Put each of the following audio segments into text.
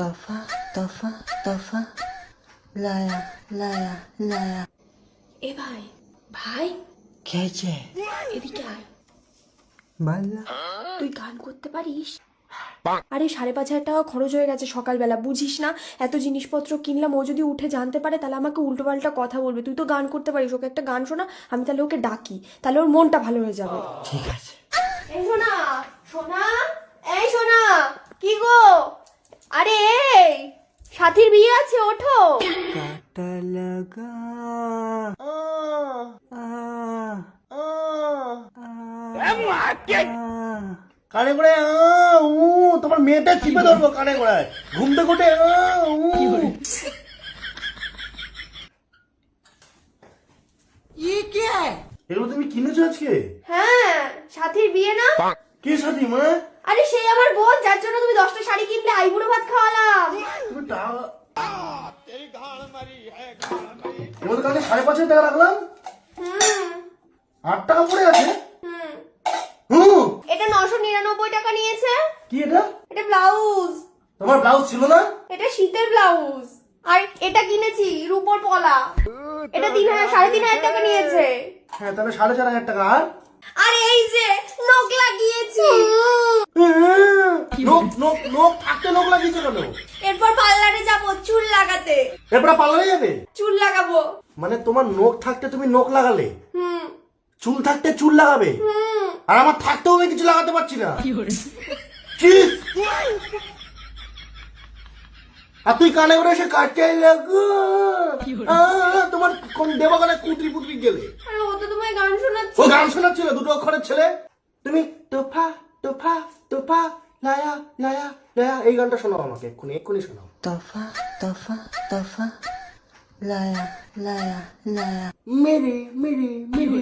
তফা তফা তফা লায়া লায়া লায়া। এ ভাই ভাই খেয়েছে এদিকে আয়। বাল্লা তুই গান করতে পারিস? আরে 5,500 টাকা খরচ হয়ে গেছে সকালবেলা, বুঝিস না? এত জিনিসপত্র কিনলাম, ও যদি উঠে জানতে পারে তাহলে আমাকে উল্টো পাল্টা কথা বলবে। তুই তো গান করতে পারিস, ওকে একটা গান শোনা, আমি তাহলে ওকে ডাকি, তাহলে ওর মনটা ভালো হয়ে যাবে। ঠিক আছে। এই সোনা, সোনা, এই সোনা, কি গো? আরে এই সাথীর বিয়ে আছে, ওঠো। কাটা লাগা কানে করে তোমার মেয়েটা চিপে ধরবো কানে করে ঘুম থেকে উঠে এগুলো তুমি কিনেছো আজকে? হ্যাঁ, সাথীর বিয়ে না? কে সাথী মা? আরে সেই আমার বোন, যার জন্য তুমি 10টা শাড়ি কিনলে, আইবুড়ো ভাত খাওয়ালাম। তুমি টাকা এর মধ্যে কালকে 5,500 টাকা রাখলাম, 8 টাকা পড়ে আছে। এটা 999 টাকা নিয়েছে। কি এটা? এটা ব্লাউজ। তোমার ব্লাউজ ছিল না? এটা শীতের ব্লাউজ। আর এটা কিনেছি রূপোর পলা, এটা 3,500 টাকা নিয়েছে। হ্যাঁ, তাহলে 4,500 টাকা। আর এই যে নখ লাগিয়েছি। নোক থাকতে নোক লাগিয়েছে কেন? এরপর পার্লারে যাবো চুল লাগাতে। এরপর পার্লারে যাবে? চুল লাগাবো। মানে তোমার নোক থাকতে তুমি নোক লাগালে, চুল থাকতে চুল লাগাবে, আর আমার থাকতেও আমি কিছু লাগাতে পারছি না। কি? আর তুই কানে করে এসে কাটচাই লাগো, তোমার কোন দেবাগানে কুতরি পুতরি গেলে? আরে ও তো তোমায় গান শোনাচ্ছে। ও গান শোনাচ্ছিল, দুটো অক্ষরের ছেলে। তুমি তোফা তোফা তোফা লায়া লায়া লায়া এই গানটা শোনাও আমাকে, এক্ষুনি এক্ষুনি শোনাও। তফা তফা তফা লায়া লায়া লায়া। মেরে মেরে মেরে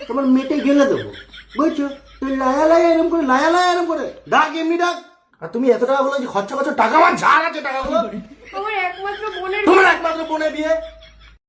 তোমার মেটে গেলে দেবো, বুঝছো? তুই লায়া লায়া এরম করে, লায়া লায়া এরম করে ডাক, এমনি ডাক। আর তুমি এত টাকা বলো যে খরচা করছো, টাকা আমার ঝাড় আছে টাকাগুলো। আমার একমাত্র বোনের তোমার একমাত্র বোনের বিয়ে,